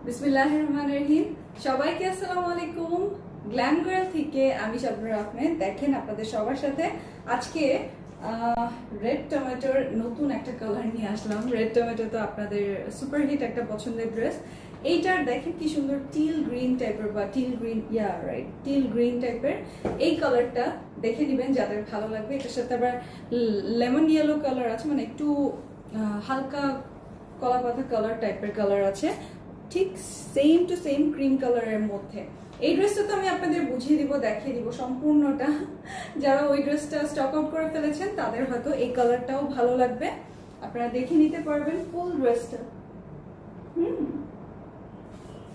বিসমিল্লাহির রহমানির রহিম। সবাইকে আসসালামু আলাইকুম। গ্ল্যাম গার্ল থেকে আমি শাবনুর আহমেদ। দেখেন আপনাদের সবার সাথে আজকে রেড টমেটোর নতুন একটা কালার নিয়ে আসলাম। রেড টমেটো তো আপনাদের সুপারহিট একটা পছন্দের ড্রেস। এইটার দেখেন কি সুন্দর টিল গ্রিন টাইপের বা টিল গ্রিন টিল গ্রিন টাইপের এই কালারটা দেখে নেবেন যাদের ভালো লাগবে। এটার সাথে আবার লেমন ইয়েলো কালার আছে, মানে একটু হালকা কলা পাতা কালার টাইপের কালার আছে, ঠিক সেম টু সেম ক্রিম কালারের মধ্যে। এই ড্রেসটা তো আমি আপনাদের বুঝিয়ে দিব, দেখিয়ে দিব সম্পূর্ণটা। যারা ওই ড্রেসটা স্টক আউট করে ফেলেছেন তাদের হয়তো এই কালারটাও ভালো লাগবে, আপনারা দেখে নিতে পারবেন ফুল ড্রেসটা।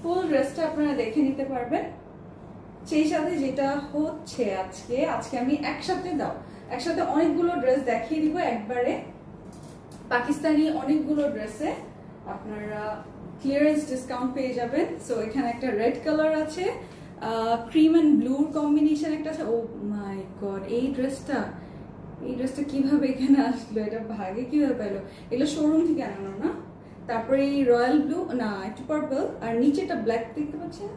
ফুল ড্রেসটা আপনারা দেখে নিতে পারবেন। সেই সাথে যেটা হচ্ছে আজকে আমি একসাথে অনেকগুলো ড্রেস দেখিয়ে দিব একবারে। পাকিস্তানি অনেকগুলো ড্রেসে আপনারা ক্লিয়ারেন্স ডিসকাউন্ট পেয়ে যাবেন। সো এখানে একটা রেড কালার আছে, ক্রিম এন্ড ব্লুর কম্বিনেশন একটা আছে। ও মাই গড, এই ড্রেসটা কিভাবে এখানে আসলো, এটা ভাগে কিভাবে পাইলো? এগুলো শোরুম থেকে আনানো না? তারপরে এই রয়্যাল ব্লু না একটু পার্পল, আর নিচেটা ব্ল্যাক দেখতে পাচ্ছেন,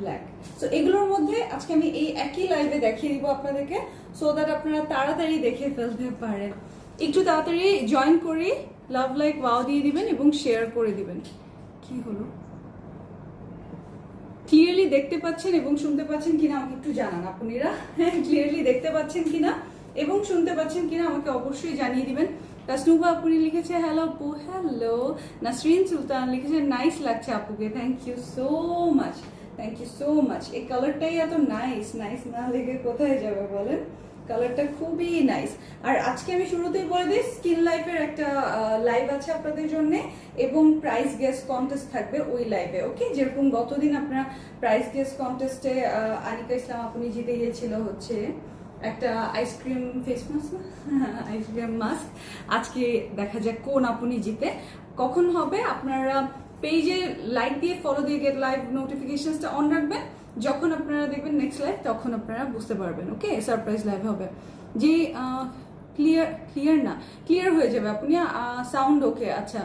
ব্ল্যাক। সো এগুলোর মধ্যে আজকে আমি এই একই লাইভে দেখিয়ে দিব আপনাদেরকে, সো দ্যাট আপনারা তাড়াতাড়ি দেখে ফেলতে পারেন। একটু তাড়াতাড়ি জয়েন করে লাভ লাইক ওয়াও দিয়ে দিবেন এবং শেয়ার করে দিবেন। কি হলো, ক্লিয়ারলি দেখতে পাচ্ছেন এবং শুনতে পাচ্ছেন কিনা আমাকে একটু জানান আপনারা। হ্যাঁ, ক্লিয়ারলি দেখতে পাচ্ছেন কিনা এবং শুনতে পাচ্ছেন কিনা আমাকে অবশ্যই জানিয়ে দিবেন। তাসনুবা আপনি লিখেছে হ্যালো আপু। হ্যালো। নাসরিন সুলতান লিখেছে নাইস লাগছে আপুকে। Thank you so much, thank you so much. এই কালারটাই এত নাইস না লেগে কোথায় যাবে বলেন? কালারটা খুবই নাইস। আর আজকে আমি শুরুতেই বলে দিই, স্কিন লাইফের একটা লাইভ আছে আপনাদের জন্য এবং প্রাইস গেস কন্টেস্ট থাকবে ওই লাইভে। ওকে, যেরকম গতদিন আপনারা প্রাইস গেস কন্টেস্টে আনিকা ইসলাম আপনি জিতে গিয়েছিল হচ্ছে একটা ice cream face mask, ice cream mask. আজকে দেখা যাক কোন আপনি জিতে। কখন হবে আপনারা পেজে লাইক দিয়ে ফলো দিয়ে গেট লাইভ নোটিফিকেশনসটা অন রাখবেন। যখন আপনারা দেখবেন নেক্সট লাইভ তখন আপনারা বুঝতে পারবেন। ওকে, সারপ্রাইজ লাইভ হবে। যে ক্লিয়ার হয়ে যাবে আপনি সাউন্ড ওকে। আচ্ছা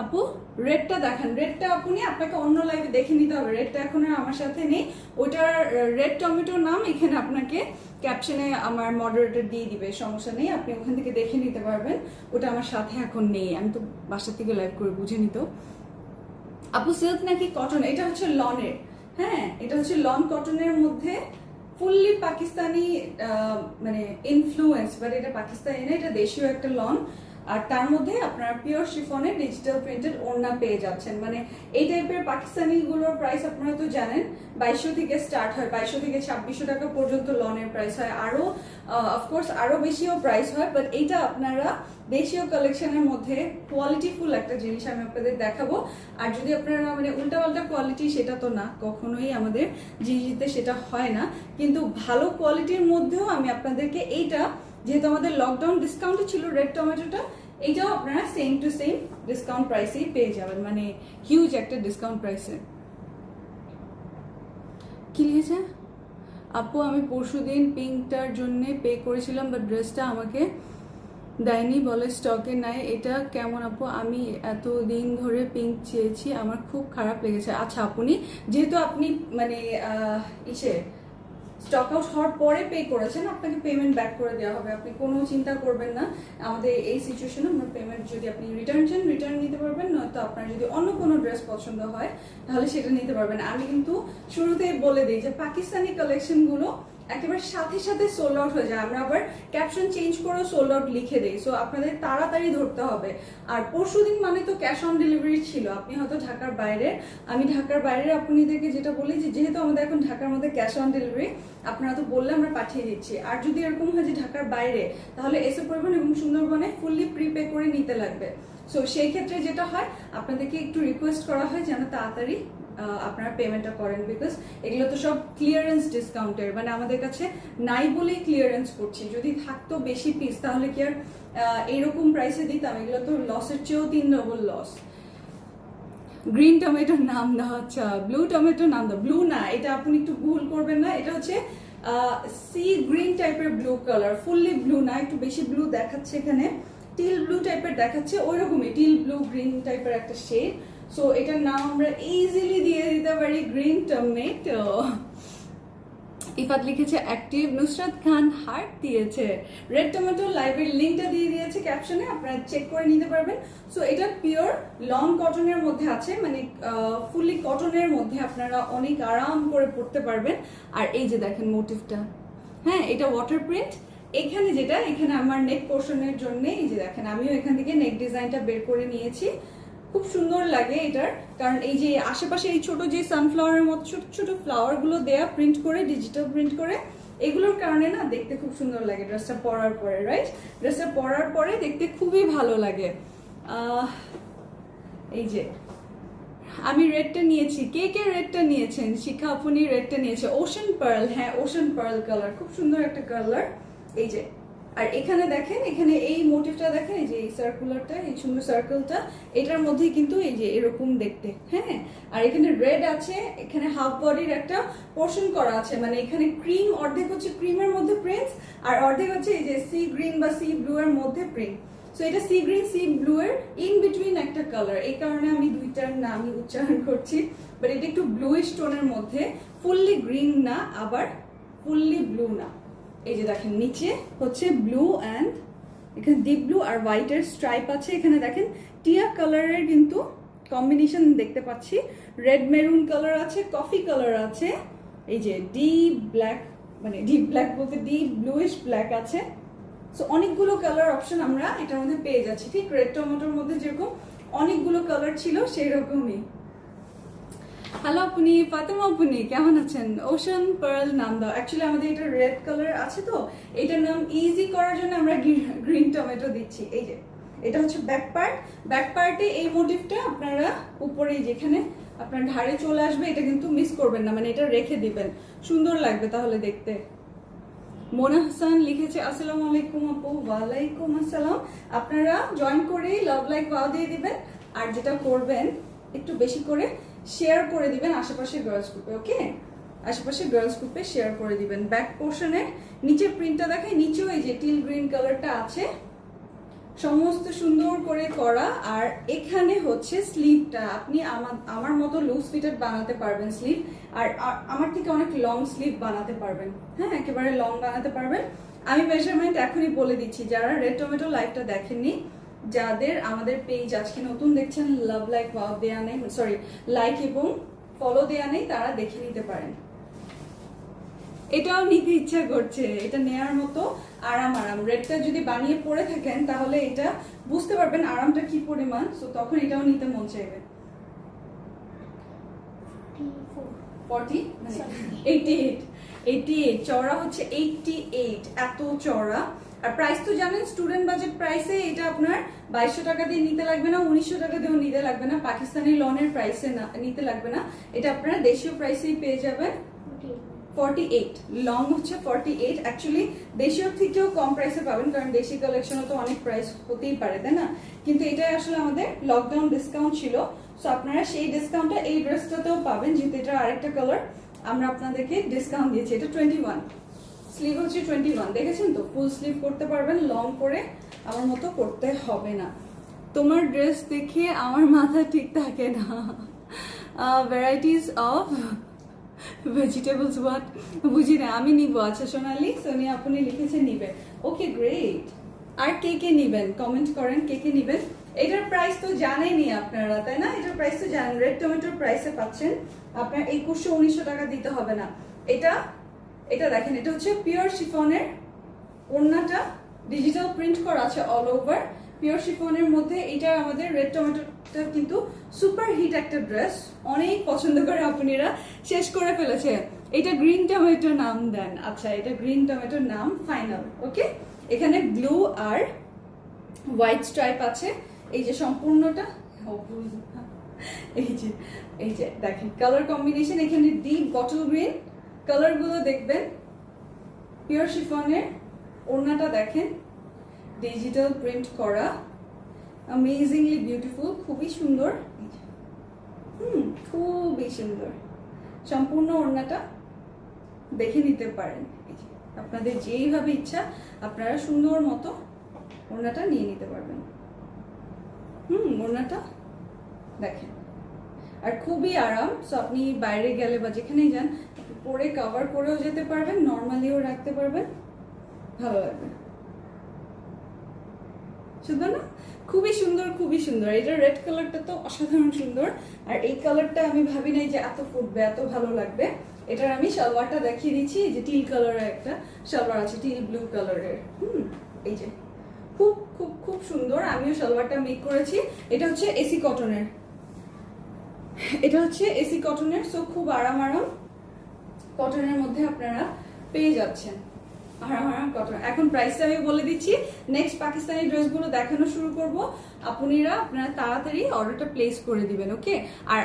আপু, রেডটা দেখান। রেডটা আপনি আপনাকে অন্য লাইভে দেখে নিতে হবে। রেডটা এখন আর আমার সাথে নেই। ওটার রেড টমেটোর নাম এখানে আপনাকে ক্যাপশনে আমার মডারেটর দিয়ে দিবে, সমস্যা নেই, আপনি ওখান থেকে দেখে নিতে পারবেন। ওটা আমার সাথে এখন নেই, আমি তো বাসা থেকে লাইভ করে বুঝে নিত। আপু সিল্ক নাকি কটন? এটা হচ্ছে লনের। হ্যাঁ, এটা হচ্ছে লন কটনের মধ্যে ফুললি পাকিস্তানি মানে ইনফ্লুয়েন্স, বাট এটা পাকিস্তানি না, এটা দেশীয় একটা লন। আর তার মধ্যে আপনারা পিওর শিফনে ডিজিটাল প্রিন্টেড ওড়না পেয়ে যাচ্ছেন। মানে এই টাইপের পাকিস্তানি গুলোর প্রাইস আপনারা তো জানেন 2200 থেকে স্টার্ট হয়, 2200 থেকে 2600 টাকা পর্যন্ত লনের প্রাইস হয়। আরো অফকোর্স আরো বেশিও প্রাইস হয়, বাট এইটা আপনারা দেশীয় কালেকশনের মধ্যে কোয়ালিটিফুল একটা জিনিস আমি আপনাদের দেখাবো। আর যদি আপনারা মানে উল্টাপাল্টা কোয়ালিটি, সেটা তো না, কখনোই আমাদের জিজিতে সেটা হয় না, কিন্তু ভালো কোয়ালিটির মধ্যেও আমি আপনাদেরকে এইটা, যেহেতু আমাদের লকডাউন ডিসকাউন্টে ছিল রেড টমেটোটা, এইটাও আপনারা সেম টু সেম ডিসকাউন্ট প্রাইসেই পেয়ে যাবেন, মানে হিউজ একটা ডিসকাউন্ট প্রাইসে। কি লিখেছে আপু? আমি পরশুদিন পিঙ্কটার জন্য পে করেছিলাম, বাট ড্রেসটা আমাকে দেয়নি, বলে স্টকে নাই। এটা কেমন আপু? আমি এতদিন ধরে পিঙ্ক চেয়েছি, আমার খুব খারাপ লেগেছে। আচ্ছা আপনি, যেহেতু আপনি মানে স্টক আউট হওয়ার পরে পে করেছেন, আপনাকে পেমেন্ট ব্যাক করে দেওয়া হবে, আপনি কোনো চিন্তা করবেন না। আমাদের এই সিচুয়েশনে আপনার পেমেন্ট যদি আপনি রিটার্ন চান রিটার্ন নিতে পারবেন, নয়তো আপনার যদি অন্য কোনো ড্রেস পছন্দ হয় তাহলে সেটা নিতে পারবেন। আমি কিন্তু শুরুতেই বলে দিই যে পাকিস্তানি কালেকশনগুলো একেবারে সাথে সাথে সোল্ড আউট হয়ে যায়, আমরা আবার ক্যাপশন চেঞ্জ করে সোল্ড আউট লিখে দিই। সো আপনাদের তাড়াতাড়ি ধরতে হবে। আর পরশুদিন মানে তো ক্যাশ অন ডেলিভারি ছিল, আপনি হয়তো ঢাকার বাইরে, আমি ঢাকার বাইরে আপনাদেরকে যেটা বলি যে যেহেতু আমাদের এখন ঢাকার মধ্যে ক্যাশ অন ডেলিভারি, আপনারা তো বললে আমরা পাঠিয়ে দিচ্ছি। আর যদি এরকম হয় যে ঢাকার বাইরে, তাহলে এসে পরিবহন এবং সুন্দরবনে ফুললি প্রিপে করে নিতে লাগবে। সো সেই ক্ষেত্রে যেটা হয়, আপনাদেরকে একটু রিকোয়েস্ট করা হয় যেন তাড়াতাড়ি আপনারা পেমেন্টটা করেন, বিকজ এগুলো তো সব ক্লিয়ারেন্স ডিসকাউন্টের, মানে আমাদের কাছে নাই বলেই ক্লিয়ারেন্স করছি। যদি থাকতো বেশি পিস তাহলে কি আর এইরকম প্রাইসে দিতাম? এগুলো তো লসের চেয়েও 3 ডবল লস। গ্রিন টমেটোর নাম দেওয়া, আচ্ছা ব্লু টমেটোর নাম দাও। ব্লু না, এটা আপনি একটু ভুল করবেন না, এটা হচ্ছে সি গ্রিন টাইপের ব্লু কালার, ফুললি ব্লু না, একটু বেশি ব্লু দেখাচ্ছে এখানে, টিল ব্লু টাইপের দেখাচ্ছে, ওই রকমই টিল ব্লু গ্রিন টাইপের একটা শেড। সো এটার নাম আমরা ইজিলি দিয়ে দিতে পারি গ্রিন টমেটো। ইফাত লিখেছে অ্যাক্টিভ, নুসরাত খান হার্ট দিয়েছে। রেড টমেটো লাইভের লিঙ্কটা দিয়ে দিয়েছে ক্যাপশনে, আপনারা চেক করে নিতে পারবেন। সো এটা পিওর লং কটনের মধ্যে আছে, মানে ফুলি কটনের মধ্যে, আপনারা অনেক আরাম করে পরতে পারবেন। আর এই যে দেখেন মোটিভটা, হ্যাঁ এটা ওয়াটার প্রিন্ট। এখানে যেটা, এখানে আমার নেক পোর্শনের জন্য এই যে দেখেন আমিও এখান থেকে নেক ডিজাইনটা বের করে নিয়েছি। খুব সুন্দর লাগে এটার, কারণ এই যে আশেপাশে এই ছোট যে সানফ্লাওয়ারের মতো ছোট ছোট ফ্লাওয়ার গুলো দেয়া প্রিন্ট করে, ডিজিটাল প্রিন্ট করে, এগুলোর কারণে না দেখতে খুব সুন্দর লাগে ড্রেসটা পরার পরে, রাইট? ড্রেসটা পরার পরে দেখতে খুবই ভালো লাগে। এই যে আমি রেডটা নিয়েছি, কে কে রেডটা নিয়েছেন? শিখা আপনি রেডটা নিয়েছে। ওশান পার্ল, হ্যাঁ ওশান পার্ল কালার, খুব সুন্দর একটা কালার। এই যে, আর এখানে দেখেন, এখানে এই মোটিভটা দেখেন, এই যে এই সার্কুলারটা, এই সুন্দর সার্কেলটা, এটার মধ্যে কিন্তু এই যে এরকম দেখতে, হ্যাঁ। আর এখানে রেড আছে, এখানে হাফ বডির একটা পোর্শন করা আছে, মানে এখানে ক্রিম, অর্ধেক হচ্ছে ক্রিমের মধ্যে প্রিন্টস, আর অর্ধেক হচ্ছে এই যে সি গ্রিন বা সি ব্লু এর মধ্যে প্রিন্ট। সো এটা সি গ্রিন সি ব্লু এর ইন বিটুইন একটা কালার, এই কারণে আমি দুইটার নামই উচ্চারণ করছি। বাট এটা একটু ব্লুইশ টোনের মধ্যে, ফুললি গ্রিন না আবার ফুললি ব্লু না। এই যে দেখেন নিচে হচ্ছে ব্লু অ্যান্ড এখানে ডিপ ব্লু আর হোয়াইটের স্ট্রাইপ আছে। এখানে দেখেন টিয়া কালারের কিন্তু কম্বিনেশন দেখতে পাচ্ছি, রেড মেরুন কালার আছে, কফি কালার আছে, এই যে ডিপ ব্ল্যাক, মানে ডিপ ব্ল্যাক বলতে ডিপ ব্লুইশ ব্ল্যাক আছে। সো অনেকগুলো কালার অপশন আমরা এটার মধ্যে পেয়ে যাচ্ছি, ঠিক রেড টমেটোর মধ্যে যেরকম অনেকগুলো কালার ছিল সেই রকমই। হ্যালো আপনি, ফাতেমা আপনি কেমন আছেন? ওশান পার্ল নাম দাও। অ্যাকচুয়ালি আমাদের এটা রেড কালার আছে, তো এটার নাম ইজি করার জন্য আমরা গ্রিন টমেটো দিচ্ছি। এই যে এটা হচ্ছে ব্যাক পার্ট, ব্যাক পার্টে এই মোটিভটা আপনারা উপরে যেখানে আপনার ঘাড়ে চলে আসবে, এটা কিন্তু মিস করবেন না, মানে এটা রেখে দিবেন, সুন্দর লাগবে তাহলে দেখতে। মোনা হাসান লিখেছে আসসালামু আলাইকুম আপু। ওয়ালাইকুম আসসালাম। আপনারা জয়েন করে লাভ লাইক ওয়াও দিয়ে দিবেন, আর যেটা করবেন একটু বেশি করে শেয়ার করে দিবেন আশেপাশে গার্লস গ্রুপে, ওকে? আশেপাশে গার্লস গ্রুপে শেয়ার করে দিবেন। ব্যাক পোর্শনে নিচের প্রিন্টটা দেখায়, নিচেও এই যে টিল গ্রিন কালারটা আছে, সমস্ত সুন্দর করে করা। আর এখানে হচ্ছে স্লিভটা, আপনি আমার মতো লুজ ফিটেড বানাতে পারবেন স্লিভ, আর আমার থেকে অনেক লং স্লিভ বানাতে পারবেন, হ্যাঁ একেবারে লং বানাতে পারবেন। আমি মেজারমেন্ট এখনই বলে দিচ্ছি, যারা রেড টমেটো লাইভটা দেখেননি, যাদের আমাদের পেজ আজকে নতুন দেখছেন, লাভ লাইক ওয়াও দেয়া নেই, সরি লাইক এবং ফলো দেয়া নেই, তারা দেখে নিতে পারেন। এটাও নিতে ইচ্ছা করছে, এটা নেয়ার মতো আরাম। রেডটা যদি বানিয়ে পরে থাকেন তাহলে এটা বুঝতে পারবেন আরামটা কি পরিমাণ, সো তখন এটাও নিতে মন চাইবে। 88 চওড়া হচ্ছে 88, এত চওড়া। আর প্রাইস তো জানেন, স্টুডেন্ট বাজেট প্রাইসে এটা আপনার 2200 টাকা দিয়ে নিতে লাগবে না, 1900 টাকা দিয়েও নিতে লাগবে না, পাকিস্তানি লনের প্রাইসে নিতে লাগবে না, এটা আপনারা দেশীয় প্রাইসেই পেয়ে যাবেন। 48 লং হচ্ছে 48। অ্যাকচুয়ালি দেশীয় থেকেও কম প্রাইসে পাবেন, কারণ দেশি কালেকশনও তো অনেক প্রাইস হতেই পারে, তাই না? কিন্তু এটাই আসলে আমাদের লকডাউন ডিসকাউন্ট ছিল, সো আপনারা সেই ডিসকাউন্টটা এই ড্রেসটাতেও পাবেন, যেহেতু এটা আরেকটা কালার আমরা আপনাদেরকে ডিসকাউন্ট দিয়েছি। এটা 21, স্লিভ হচ্ছে 21, দেখেছেন তো? ফুল স্লিভ করতে পারবেন, লং করে আমার মতো করতে হবে না। তোমার ড্রেস দেখে আমার মাথা ঠিক থাকে না। ভ্যারাইটিস অফ ভেজিটেবলস হোয়াট, বুঝি না, আমি নিব। আচ্ছা সোনালি, সোনিয়া আপনি লিখেছেন নিবে, ওকে গ্রেট। আর কে কে নিবেন কমেন্ট করেন, কে কে নিবেন। এটার প্রাইস তো জানেনই আপনারা, তাই না? এটার প্রাইস তো জানেন, রেড টমেটোর প্রাইসে পাচ্ছেন আপনার 2100-1900 টাকা দিতে হবে না। এটা দেখেন, এটা হচ্ছে পিওর শিফনের, ওড়নাটা ডিজিটাল প্রিন্ট করা আছে অল ওভার, পিওর শিফনের মধ্যে। এটা আমাদের রেড টমেটোটা কিন্তু সুপার হিট একটা ড্রেস, অনেক পছন্দ করে আপনারা, শেষ করে ফেলেছে। এটা গ্রিন টমেটো নাম দেন। আচ্ছা, এটা গ্রিন টমেটোর নাম ফাইনাল, ওকে? এখানে ব্লু আর হোয়াইট স্ট্রাইপ আছে, এই যে সম্পূর্ণটা, এই যে দেখেন কালার কম্বিনেশন, এখানে ডিপ বটল গ্রিন কালারগুলো দেখবেন, পিওর শিফনের। ওড়নাটা দেখেন ডিজিটাল প্রিন্ট করা, অ্যামেজিংলি বিউটিফুল, খুবই সুন্দর, খুবই সুন্দর। সম্পূর্ণ ওড়নাটা দেখে নিতে পারেন, আপনাদের যেইভাবে ইচ্ছা আপনারা সুন্দর মতো ওড়নাটা নিয়ে নিতে পারবেন। ওড়নাটা দেখেন আর খুবই আরাম। সো আপনি বাইরে গেলে বা যেখানেই যান পরে কভার করেও যেতে পারবেন, নর্মালিও রাখতে পারবেন, ভালো লাগবে। সুন্দর না? খুবই সুন্দর, খুবই সুন্দর। এটা রেড কালারটা তো অসাধারণ সুন্দর, আর এই কালারটা আমি ভাবি নাই যে এত ফুটবে, এত ভালো লাগবে। এটার আমি সালোয়ারটা দেখিয়ে দিচ্ছি, যে টিল কালারের একটা সালোয়ার আছে, টিল ব্লু কালারের। এই যে খুব খুব খুব সুন্দর। আমিও সালোয়ারটা মেক করেছি। এটা হচ্ছে এসি কটনের, এটা হচ্ছে এসি কটনের। সো খুব আরাম আরাম কটনের মধ্যে আপনারা পেয়ে যাচ্ছেন, আরাম আরাম কটন। এখন প্রাইসটা আমি বলে দিচ্ছি, নেক্সট পাকিস্তানি ড্রেসগুলো দেখানো শুরু করব। আপনারা তাড়াতাড়ি অর্ডারটা প্লেস করে দিবেন, ওকে? আর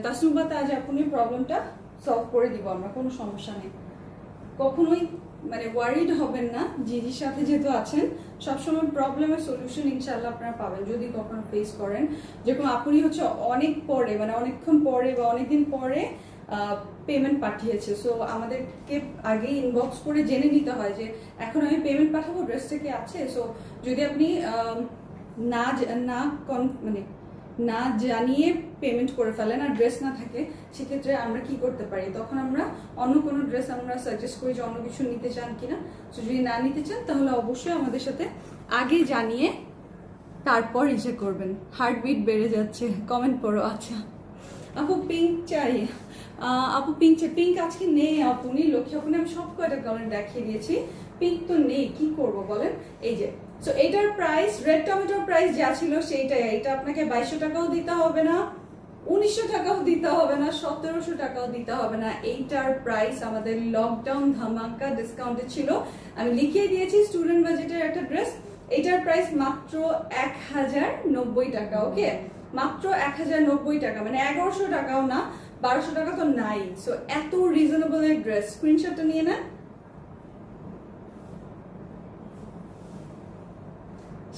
তাসনুবাতে আজ আপনি প্রবলেমটা সলভ করে দিব আমরা, কোনো সমস্যা নেই। কখনোই মানে ওয়ারিড হবেন না, জিজির সাথে যেহেতু আছেন সবসময় প্রবলেমের সলিউশন ইনশাআল্লাহ আপনারা পাবেন যদি কখনো ফেস করেন। যেরকম আপনি হচ্ছে অনেক পরে, মানে অনেকক্ষণ পরে বা অনেকদিন পরে পেমেন্ট পাঠিয়েছে। সো আমাদেরকে আগে ইনবক্স করে জেনে নিতে হয় যে এখন আমি পেমেন্ট পাঠাবো, ড্রেসটা কি আছে। সো যদি আপনি না জানিয়ে পেমেন্ট করে ফেলেন আর ড্রেস না থাকে, সেক্ষেত্রে আমরা কি করতে পারি, তখন আমরা অন্য কোনো ড্রেস আমরা সাজেস্ট করি যে অন্য কিছু নিতে চান কিনা। সো যদি না নিতে চান তাহলে অবশ্যই আমাদের সাথে আগে জানিয়ে তারপর ইসে করবেন। হার্টবিট বেড়ে যাচ্ছে, কমেন্ট করো। আচ্ছা আপু পিঙ্ক চাই, আপু পিঙ্ক চাই। পিঙ্ক আজকে নেই আপনি, লক্ষ্মী আপনি আমি সব কয়টা কালার দেখিয়ে দিয়েছি, পিঙ্ক তো নেই, কি করব বলেন। এই যে সো এইটার প্রাইস, রেড টমেটোর প্রাইস যা ছিল সেইটাই। এটা আপনাকে 2200 টাকাও দিতে হবে না, 1900 টাকাও দিতে হবে না, 1700 টাকাও দিতে হবে না। এইটার প্রাইস আমাদের লকডাউন ধামাকা ডিসকাউন্টে ছিল, আমি লিখিয়ে দিয়েছি, স্টুডেন্ট বাজেটের একটা ড্রেস। এইটার প্রাইস মাত্র 1090 টাকা, ওকে? মাত্র 1090 টাকা, মানে 1100 টাকাও না, 1200 টাকা তো নাই। সো এত রিজনেবল এর ড্রেস, স্ক্রিনশটটা নিয়ে নেন।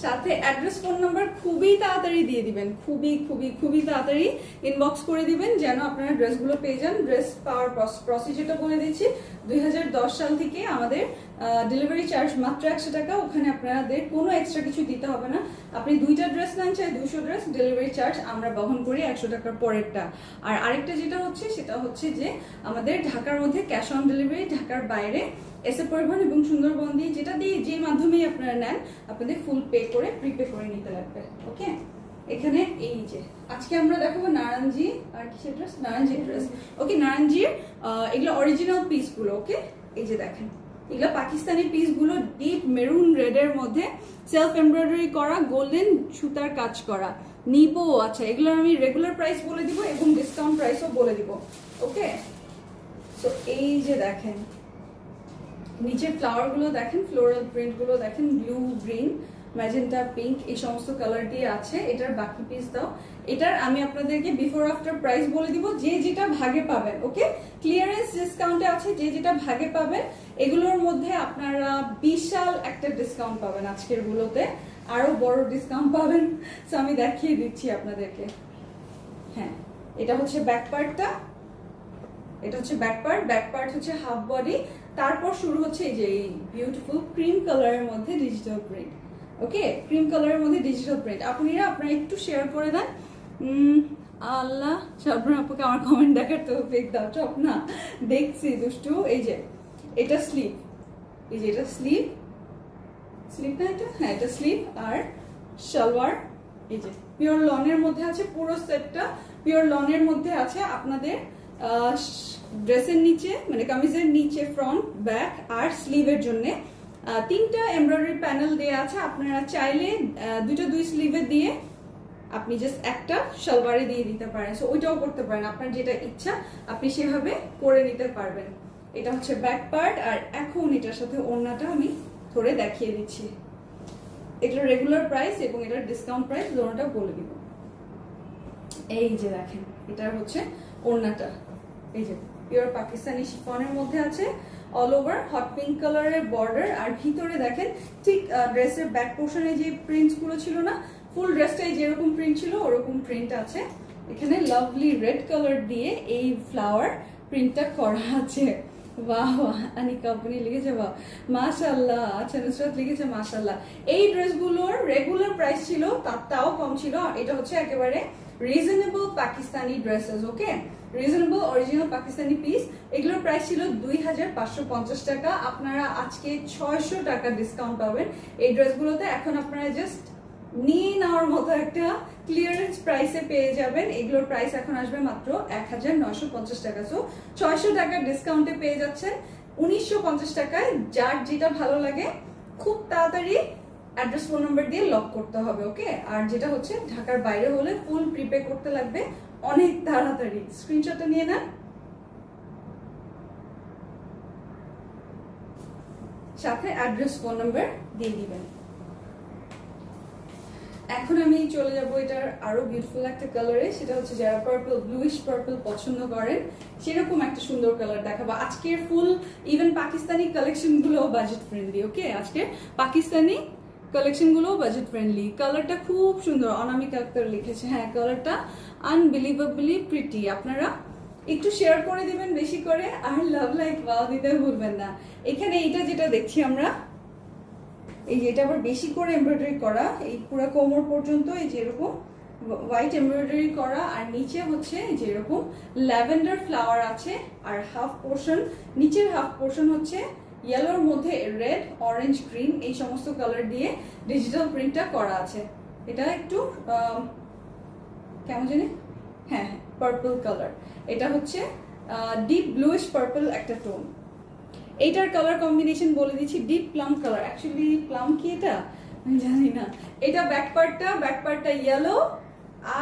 সাথে অ্যাড্রেস, ফোন নাম্বার খুবই তাড়াতাড়ি দিয়ে দিবেন, খুবই খুবই খুবই তাড়াতাড়ি ইনবক্স করে দিবেন যেন আপনারা ড্রেসগুলো পেয়ে যান। ড্রেস পাওয়ার প্রসিজারটা বলে দিচ্ছি, 2010 সাল থেকে আমাদের ডেলিভারি চার্জ মাত্র 100 টাকা। ওখানে আপনাদের কোনো এক্সট্রা কিছু দিতে হবে না। আপনি 2টা ড্রেস নেন চাই 200 ড্রেস, ডেলিভারি চার্জ আমরা বহন করি 100 টাকার পরেরটা। আর আরেকটা যেটা হচ্ছে সেটা হচ্ছে যে আমাদের ঢাকার মধ্যে ক্যাশ অন ডেলিভারি, ঢাকার বাইরে এসে পরিবহন এবং সুন্দরবন দিয়ে, যেটা দিয়ে যে মাধ্যমেই আপনারা নেন আপনাদের ফুল পে করে প্রিপে করে নিতে লাগবে, ওকে? এখানে এই যে আজকে আমরা দেখাবো নারায়ণজি আর কিসের ড্রেস, নারায়ণজি ড্রেস, ওকে? নারায়ণজির এগুলো অরিজিনাল পিসগুলো, ওকে? এই যে দেখেন এগুলো পাকিস্তানি পিসগুলো, ডিপ মেরুন রেডের মধ্যে সেলফ এমব্রয়ডারি করা, গোল্ডেন সুতার কাজ করা, নিবো। আচ্ছা এগুলোর আমি রেগুলার প্রাইস বলে দিব এবং ডিসকাউন্ট প্রাইসও বলে দিব, ওকে? সো এই যে দেখেন নিচের ফ্লাওয়ার গুলো দেখেন, ফ্লোরাল প্রিন্ট গুলো দেখেন, ব্লু, গ্রিন, ম্যাজেন্টা, পিঙ্ক, এই সমস্ত কালার দিয়ে আছে। এটার বাকি পিস দাও। এটার আমি আপনাদেরকে বিফোর আফটার প্রাইস বলে দিব, যে যেটা ভাগে পাবেন, ওকে? ক্লিয়ারেন্স ডিসকাউন্টে আছে, যে যেটা ভাগে পাবেন। এগুলোর মধ্যে আপনারা বিশাল একটা ডিসকাউন্ট পাবেন, আজকের গুলোতে আরো বড় ডিসকাউন্ট পাবেন। সো আমি দেখিয়ে দিচ্ছি আপনাদেরকে। হ্যাঁ, এটা হচ্ছে ব্যাক পার্টটা, এটা হচ্ছে ব্যাক পার্ট হচ্ছে হাফ বডি। তারপর শুরু হচ্ছে এই যে বিউটিফুল ক্রিম কালারের মধ্যে ডিজিটাল প্রিন্ট, ওকে? ক্রিম কালারের মধ্যে ডিজিটাল প্রিন্ট। আপনারা একটু শেয়ার করে দেন। আল্লাহ, স্বপ্ন আপুকে আমার কমেন্ট দেখার তো ফেক দাও, সব না দেখছি দুষ্টু। এই যে এটা স্লিভ, এই যে এটা স্লিভ না এটা, হ্যাঁ এটা স্লিভ। আর সালোয়ার এই যে পিওর লনের মধ্যে আছে, পুরো সেটটা পিওর লনের মধ্যে আছে। আপনাদের ড্রেসের নিচে মানে কামিজের নিচে ফ্রন্ট, ব্যাক আর স্লিভের জন্য 3টা এমব্রয়ডারি প্যানেল দেওয়া আছে। আপনারা চাইলে 2 স্লিভে দিয়ে আপনি জাস্ট একটা সালোয়ারে দিয়ে দিতে পারেন, সো ওইটাও করতে পারেন। আপনার যেটা ইচ্ছা আপনি সেভাবে করে নিতে পারবেন। এটা হচ্ছে ব্যাক পার্ট। আর এখন এটার সাথে ওড়নাটা আমি ধরে দেখিয়ে দিচ্ছি। এটার রেগুলার প্রাইস এবং এটার ডিসকাউন্ট প্রাইস দুটোটা বলে দিব। এই যে দেখেন এটার হচ্ছে ওড়নাটা, এই যে পিওর পাকিস্তানি শিফনের মধ্যে আছে, অল ওভার হট পিঙ্ক কালারের বর্ডার। আর ভিতরে দেখেন ঠিক ড্রেসের ব্যাক পোর্শনে যে প্রিন্টস গুলো ছিল না, ফুল ড্রেসটাই যেরকম প্রিন্ট ছিল ওরকম প্রিন্ট আছে। এখানে লাভলি রেড কালার দিয়ে এই ফ্লাওয়ার প্রিন্টটা করা আছে, বাহ বাহ, আনিকা আপনি লিখেছে বাহ, মাশাআল্লাহ। আচ্ছা, নুসরাত লিখেছে মাশাআল্লাহ। এই ড্রেসগুলোর রেগুলার প্রাইস ছিল তাও কম ছিল। এটা হচ্ছে একেবারে রিজনেবল পাকিস্তানি ড্রেসেস, ওকে, রিজনেবল অরিজিনাল পাকিস্তানি পিস। এগুলোর প্রাইস ছিল 2550 টাকা। আপনারা আজকে 600 টাকা ডিসকাউন্ট পাবেন এই ড্রেসগুলোতে। এখন আপনারা জাস্ট নিয়ে নেওয়ার মতো একটা ক্লিয়ারেন্স প্রাইসে পেয়ে যাবেন। এগুলোর প্রাইস এখন আসবে মাত্র 1950 টাকা। সো 600 টাকার ডিসকাউন্টে পেয়ে যাচ্ছেন 1950 টাকায়। যার যেটা ভালো লাগে খুব তাড়াতাড়ি অ্যাড্রেস ফোন নাম্বার দিয়ে লক করতে হবে, ওকে। আর যেটা হচ্ছে ঢাকার বাইরে হলে ফুল প্রিপে করতে লাগবে অনেক তাড়াতাড়ি। স্ক্রিনশটটা নিয়ে নেন, সাথে অ্যাড্রেস ফোন নাম্বার দিয়ে দিবেন। এখন আমি চলে যাব এটার আরো বিউটিফুল একটা কালারে, সেটা হচ্ছে যারা পার্পল, ব্লুইশ পার্পল পছন্দ করেন সেরকম একটা সুন্দর কালার দেখাবো। আজকের ফুল ইভেন পাকিস্তানি কালেকশন গুলো বাজেট ফ্রেন্ডলি, ওকে। আজকে পাকিস্তানি কালেকশন গুলো বাজেট ফ্রেন্ডলি। কালারটা খুব সুন্দর, অনামিকা আক্তার লিখেছে। হ্যাঁ, কালারটা আনবিলিভেবলি প্রিটি। আপনারা একটু শেয়ার করে দিবেন বেশি করে, আর লাভ লাইক ওয়াও দিতে ভুলবেন না। এখানে এইটা যেটা দেখছি আমরা, এই যে এটা আবার বেশি করে এমব্রয়ডারি করা, এই পুরো কোমর পর্যন্ত এই যে এরকম হোয়াইট এমব্রয়ডারি করা, আর নিচে হচ্ছে যে এরকম ল্যাভেন্ডার ফ্লাওয়ার আছে। আর হাফ পোর্শন, নিচের হাফ পোর্শন হচ্ছে ইয়েলোর মধ্যে রেড, অরেঞ্জ, গ্রিন এই সমস্ত কালার দিয়ে ডিজিটাল প্রিন্টটা করা আছে। এটা একটু কেমন জানি, হ্যাঁ হ্যাঁ, পার্পল কালার। এটা হচ্ছে ডিপ ব্লুইশ পার্পল একটা টোন। এইটার কালার কম্বিনেশন বলে দিচ্ছি, deep plum colour. Actually plum কি এটা আমি জানি না। এটা ব্যাক পার্টটা ইয়েলো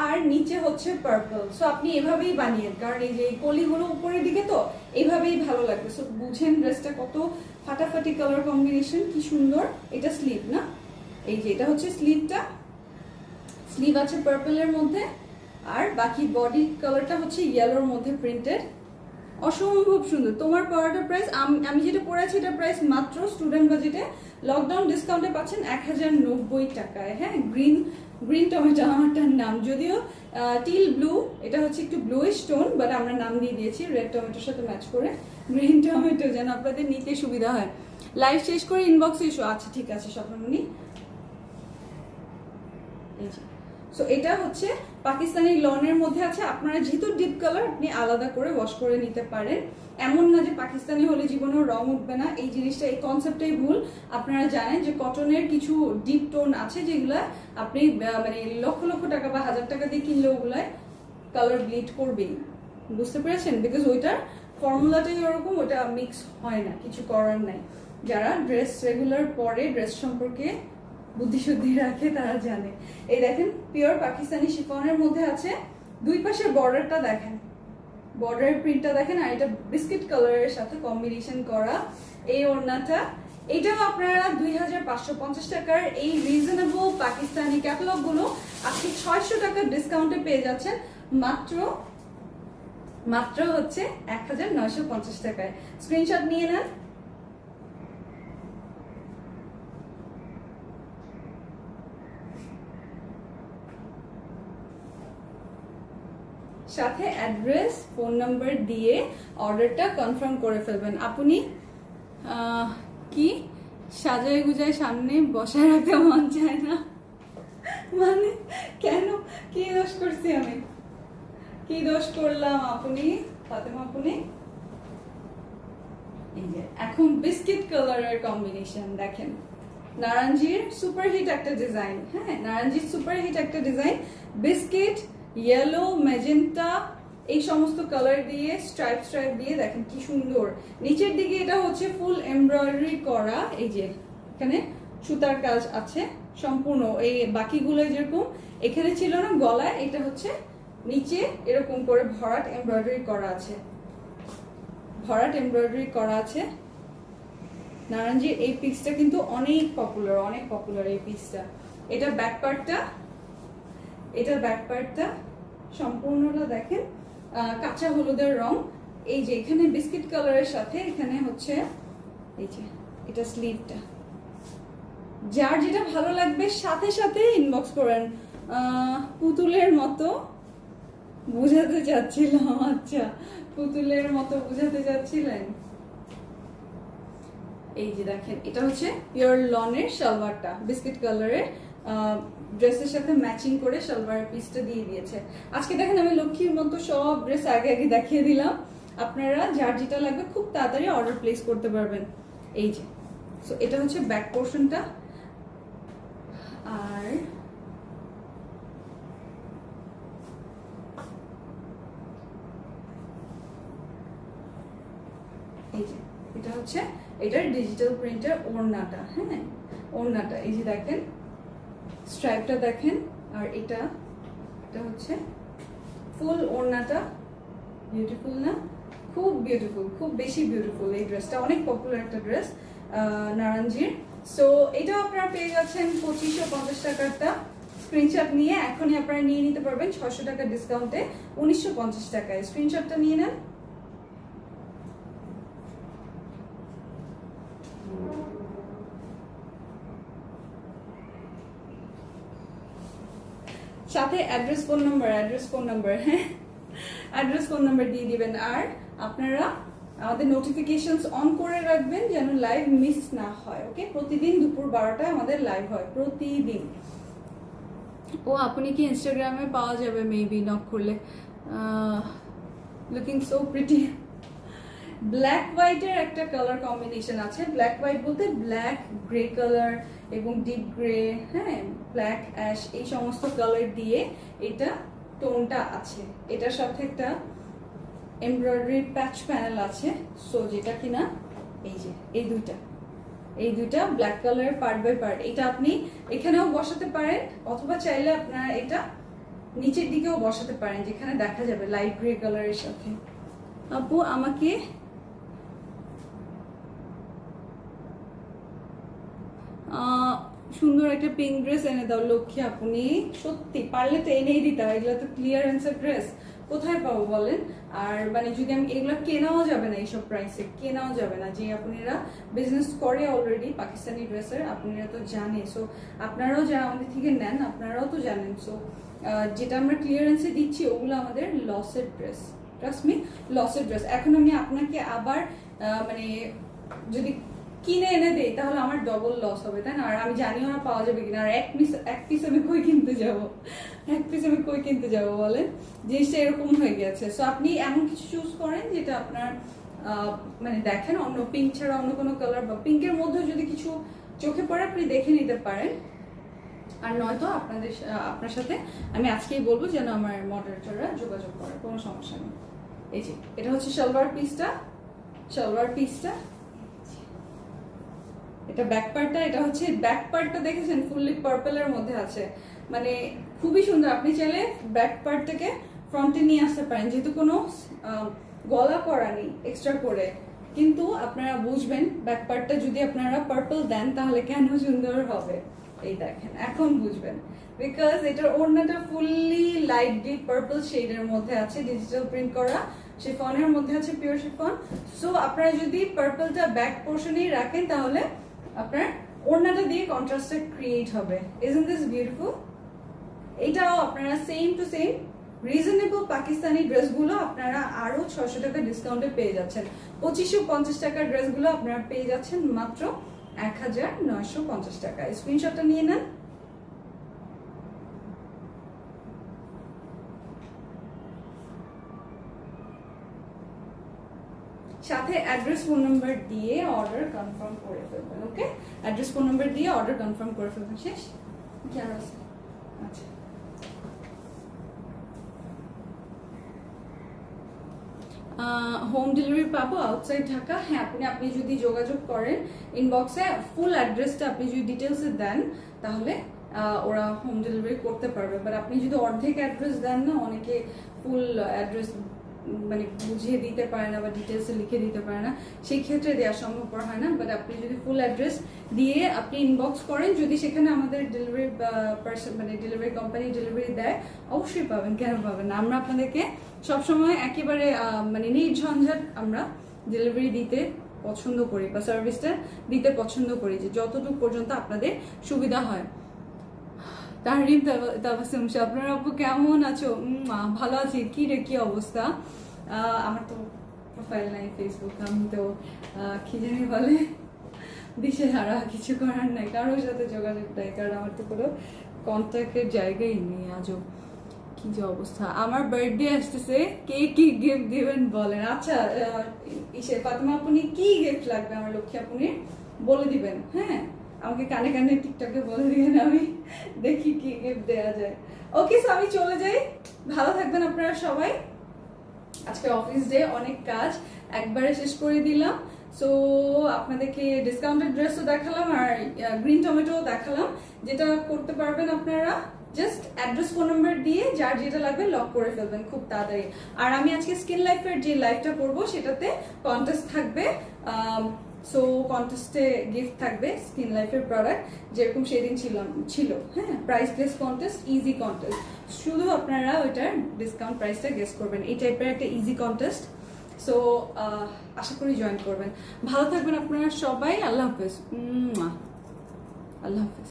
আর নিচে হচ্ছে পার্পল। সো আপনি এভাবেই বানিয়েন, কারণ এই যে কলিগুলো উপরের দিকে তো এইভাবেই ভালো লাগবে। সো বুঝেন ড্রেসটা কত ফাটাফাটি কালার কম্বিনেশন, কি সুন্দর। এটা স্লিভ না, এই যে এটা হচ্ছে স্লিভটা, স্লিভ আছে পার্পলের মধ্যে, আর বাকি বডি কালারটা হচ্ছে ইয়েলোর মধ্যে প্রিন্টেড। অসম্ভব সুন্দর। তোমার পরাটার প্রাইস, আমি যেটা পরেছি এটার প্রাইস মাত্র স্টুডেন্ট বাজেটে লকডাউন ডিসকাউন্টে পাচ্ছেন 1090 টাকায়। হ্যাঁ, গ্রিন টমেটো আমারটার নাম, যদিও টিল ব্লু, এটা হচ্ছে একটু ব্লুইশ টোন, বাট আমরা নাম দিয়ে দিয়েছি রেড টমেটোর সাথে ম্যাচ করে গ্রিন টমেটো, যেন আপনাদের নিতে সুবিধা হয়। লাইভ শেষ করে ইনবক্সে ইস্যু। আচ্ছা ঠিক আছে স্বপ্নমণি। এই যে, সো এটা হচ্ছে পাকিস্তানি লনের মধ্যে আছে। আপনারা যেহেতু ডিপ কালার, আপনি আলাদা করে ওয়াশ করে নিতে পারেন। এমন না যে পাকিস্তানি হলে জীবনেও রং উঠবে না, এই জিনিসটা, এই কনসেপ্টটাই ভুল। আপনারা জানেন যে কটনের কিছু ডিপ টোন আছে যেগুলা আপনি মানে লক্ষ লক্ষ টাকা বা 1000 টাকা দিয়ে কিনলে ওগুলায় কালার ব্লিড করবেই, বুঝতে পেরেছেন? বিকজ ওইটার ফর্মুলাটাই ওরকম, ওটা মিক্স হয় না, কিছু করার নাই। যারা ড্রেস রেগুলার পরে, ড্রেস সম্পর্কে বুদ্ধিশুদ্ধি রাখে তারা জানে। এই দেখেন পিওর পাকিস্তানি শিফনের মধ্যে আছে। দুই পাশে বর্ডারটা দেখেন, বর্ডারের প্রিন্টটা দেখেন, আর এটা বিস্কিট কালারের সাথে কম্বিনেশন করা এই ওড়নাটা। এটাও আপনারা 2550 টাকার এই রিজনেবল পাকিস্তানি ক্যাটালগ গুলো আজকে 600 টাকার ডিসকাউন্টে পেয়ে যাচ্ছেন মাত্র হচ্ছে 1950 টাকায়। স্ক্রিনশট নিয়ে নেন। সাথে অ্যাড্রেস, ফোন নাম্বার দিয়ে অর্ডারটা কনফার্ম করে ফেলবেন। আপনি কি সাজায় গুজায় সামনে বসায় রাখতে মন চায় না, মানে কেন, কি দোষ করছি আমি, কি দোষ করলাম? আপনি ফাতেমা, আপনি এই যে এখন বিস্কিট কালারের কম্বিনেশন দেখেন, নারাঞ্জির সুপারহিট একটা ডিজাইন। হ্যাঁ, নারাঞ্জির সুপারহিট একটা ডিজাইন, বিস্কিট, ইয়েলো, ম্যাজেন্টা, এই সমস্ত কালার দিয়ে স্ট্রাইপ দিয়ে দেখেন কি সুন্দর। নিচের দিকে এটা হচ্ছে ফুল এমব্রয়ডারি করা, এই যে এখানে সুতার কাজ আছে সম্পূর্ণ। এই বাকিগুলো যেরকম এখানে ছিল না গলায়, এটা হচ্ছে নিচে এরকম করে ভরাট এমব্রয়ডারি করা আছে, ভরাট এমব্রয়ডারি করা আছে। নারাঞ্জির এই পিসটা কিন্তু অনেক পপুলার এই পিসটা। এটা ব্যাক পার্টটা সম্পূর্ণটা দেখেন কাঁচা হলুদের রং। এই যে এখানে বিস্কিট কালারের সাথে এখানে হচ্ছে এই যে এটা স্লিভটা। যার যেটা ভালো লাগবে সাথে সাথে ইনবক্স করেন। পুতুলের মতো বুঝাতে চাচ্ছিলাম, আচ্ছা পুতুলের মতো বুঝাতে চাচ্ছিলেন, এই যে দেখেন, এটা হচ্ছে পিওর লনের সালোয়ারটা, বিস্কিট কালারের ড্রেসের সাথে ম্যাচিং করে সালোয়ার পিসটা দিয়ে দিয়েছে। আজকে দেখেন আমি লক্ষ্মীর মতো সব ড্রেস আগে আগে দেখিয়ে দিলাম, আপনারা যার যেটা লাগবে খুব তাড়াতাড়ি অর্ডার প্লেস করতে পারবেন। এই যে, সো এটা হচ্ছে ব্যাক পোর্শনটা। আর এই যে এটা হচ্ছে এটার ডিজিটাল প্রিন্টার ওড়নাটা। হ্যাঁ, ওড়নাটা এই যে দেখেন, স্ট্রাইপটা দেখেন, আর এটা হচ্ছে ফুল ওড়নাটা। বিউটিফুল না? খুব বিউটিফুল, খুব বেশি বিউটিফুল। এই ড্রেসটা অনেক পপুলার একটা ড্রেস নারায়ণজির। সো এটাও আপনারা পেয়ে যাচ্ছেন 2550 টাকারটা। স্ক্রিনশট নিয়ে এখনই আপনারা নিয়ে নিতে পারবেন 600 টাকা ডিসকাউন্টে 1950 টাকায়। স্ক্রিনশটটা নিয়ে নেন। সাথে অ্যাড্রেস ফোন নাম্বার, হ্যাঁ, অ্যাড্রেস ফোন নাম্বার দিয়ে দিবেন। আর আপনারা আমাদের নোটিফিকেশনস অন করে রাখবেন যেন লাইভ মিস না হয়। ওকে, প্রতিদিন দুপুর 12টায় আমাদের লাইভ হয়, প্রতিদিন। ও আপনি কি ইনস্টাগ্রামে পাওয়া যাবে মেবি নক করলে। Looking so pretty. ব্ল্যাক হোয়াইটের একটা কালার কম্বিনেশন আছে। ব্ল্যাক হোয়াইট বলতে ব্ল্যাক, গ্রে কালার এবং ডিপ গ্রে, হ্যাঁ, ব্ল্যাক অ্যাশ, এই সমস্ত কালার দিয়ে এটা টোনটা আছে। এটার সাথে একটা এমব্রয়ডারি প্যাচ প্যানেল আছে। সো যেটা কিনা এই যে এই দুইটা black colour part by part. এটা আপনি এখানেও বসাতে পারেন, অথবা চাইলে আপনারা এটা নিচের দিকেও বসাতে পারেন, যেখানে দেখা যাবে লাইট গ্রে কালারের সাথে। আপু আমাকে সুন্দর একটা পিঙ্ক ড্রেস এনে দাও লক্ষ্মী। আপনি সত্যি পারলে তো এনেই দিতে হয়, এগুলো তো ক্লিয়ারেন্সের ড্রেস, কোথায় পাবো বলেন? আর মানে যদি আমি এগুলো কেনাও যাবে না, এইসব প্রাইসে কেনাও যাবে না। যে আপনারা বিজনেস করে অলরেডি পাকিস্তানি ড্রেসের, আপনারা তো জানেন। সো আপনারাও যারা আমাদের থেকে নেন আপনারাও তো জানেন। সো যেটা আমরা ক্লিয়ারেন্সে দিচ্ছি ওগুলো আমাদের লসের ড্রেস, ট্রাস্ট মি, লসের ড্রেস। এখন আমি আপনাকে আবার মানে যদি কিনে এনে দেই তাহলে আমার ডবল লস হবে, তাই না? আর আমি জানিও না পাওয়া যাবে কিনা। আর এক পিস আমি কই কিনতে যাব বলেন? জিনিসটা এরকম হয়ে গেছে। সো আপনি এমন কিছু চুজ করেন যেটা আপনার মানে দেখেন অন্য পিঙ্ক ছাড়া অন্য কোনো কালার, বা পিঙ্কের মধ্যে যদি কিছু চোখে পড়ে আপনি দেখে নিতে পারেন। আর নয়তো আপনার সাথে আমি আজকেই বলবো যেন আমার মডারেটররা যোগাযোগ করে, কোনো সমস্যা নেই। এই যে এটা হচ্ছে সালোয়ার পিসটা, এটা ব্যাক পার্টটা। এটা হচ্ছে ব্যাক পার্টটা, দেখেছেন ফুললি পার্পলের মধ্যে আছে, মানে খুবই সুন্দর। আপনি চাইলে ব্যাক পার্টটাকে ফ্রন্টে নিয়ে আসতে পারেন, যেহেতু কোনো গলা করা নেই এক্সট্রা করে। কিন্তু আপনারা বুঝবেন ব্যাক পার্টটা যদি আপনারা পার্পল দেন তাহলে কেন সুন্দর হবে। এই দেখেন, এখন বুঝবেন, বিকজ এটার ওড়নাটা ফুললি লাইট ডিপ পার্পল শেডের মধ্যে আছে, ডিজিটাল প্রিন্ট করা, শিফনের মধ্যে আছে, পিওর শিফন। সো আপনারা যদি পার্পলটা ব্যাক পোর্শনেই রাখেন তাহলে আপনার ওড়নাটা দিয়ে কন্ট্রাস্টটা ক্রিয়েট হবে। Isn't this beautiful? এটাও আপনারা same to same reasonable Pakistani ড্রেসগুলো আপনারা আরো 600 টাকা ডিসকাউন্টে পেয়ে যাচ্ছেন। 2550 টাকার ড্রেসগুলো আপনারা পেয়ে যাচ্ছেন মাত্র 1950 টাকায়। স্ক্রিনশটটা নিয়ে নেন। সাথে অ্যাড্রেস ফোন নাম্বার দিয়ে অর্ডার কনফার্ম করে ফেলবেন। ওকে, অ্যাড্রেস ফোন নাম্বার দিয়ে অর্ডার কনফার্ম করে ফেলবেন। শেষ? কি আর আছে? আচ্ছা, হোম ডেলিভারি পাবো আউটসাইড ঢাকা। হ্যাঁ, আপনি যদি যোগাযোগ করেন ইনবক্সে, ফুল অ্যাড্রেসটা আপনি যদি ডিটেলসে দেন তাহলে ওরা হোম ডেলিভারি করতে পারবে। বাট আপনি যদি অর্ধেক অ্যাড্রেস দেন না, অনেকে ফুল অ্যাড্রেস মানে বুঝিয়ে দিতে পারে না বা ডিটেলসে লিখে দিতে পারে না, সেই ক্ষেত্রে দেওয়া সম্ভবপর হয় না। বাট আপনি যদি ফুল অ্যাড্রেস দিয়ে আপনি ইনবক্স করেন, যদি সেখানে আমাদের ডেলিভারি পার্সন মানে ডেলিভারি কোম্পানি ডেলিভারি দেয়, অবশ্যই পাবেন, কেন পাবেন না? আমরা আপনাদেরকে সবসময় একেবারে মানে নির্ঝঞ্ঝাট আমরা ডেলিভারি দিতে পছন্দ করি, বা সার্ভিসটা দিতে পছন্দ করি, যে যতটুকু পর্যন্ত আপনাদের সুবিধা হয়। তাহরিম তাবাসসুম, আপনার আপু কেমন আছো? ভালো আছি। কি অবস্থা? আমার তো প্রোফাইল নাই ফেসবুক, আমি তো কি জানি বলে দিশেহারা, কিছু করার নাই, কারোর সাথে যোগাযোগ নাই, কারণ আমার তো কোনো কন্ট্যাক্টের জায়গাই নেই আজও। কি যে অবস্থা। আমার বার্থডে আসতেছে, কে কি গিফট দিবেন বলেন। আচ্ছা ইসে ফাতেমা আপনি কি গিফট লাগবে আমার লক্ষ্মী আপনি বলে দিবেন, হ্যাঁ আমাকে কানে কানে টিকটকে বলে দিবেন, আমি দেখি কি গিফট দেওয়া যায়। ওকে সো আমি চলে যাই, ভালো থাকবেন আপনারা সবাই। আজকে অফিস ডে, অনেক কাজ একবারে শেষ করে দিলাম। সো আপনাদেরকে ডিসকাউন্টেড ড্রেসও দেখালাম আর গ্রিন টমেটো দেখালাম। যেটা করতে পারবেন আপনারা জাস্ট অ্যাড্রেস ফোন নাম্বার দিয়ে যার যেটা লাগবে লক করে ফেলবেন খুব তাড়াতাড়ি। আর আমি আজকে স্কিন লাইফের যে লাইভটা করবো সেটাতে কন্টেস্ট থাকবে, সো কন্টেস্টে গিফট থাকবে স্কিন লাইফের প্রোডাক্ট যেরকম সেদিন ছিল, হ্যাঁ প্রাইসলেস কন্টেস্ট, ইজি কন্টেস্ট, শুধু আপনারা ওইটার ডিসকাউন্ট প্রাইসটা গেস করবেন, এই টাইপের একটা ইজি কন্টেস্ট। সো আশা করি জয়েন করবেন। ভালো থাকবেন আপনারা সবাই, আল্লাহ হাফেজ, আল্লাহ হাফেজ।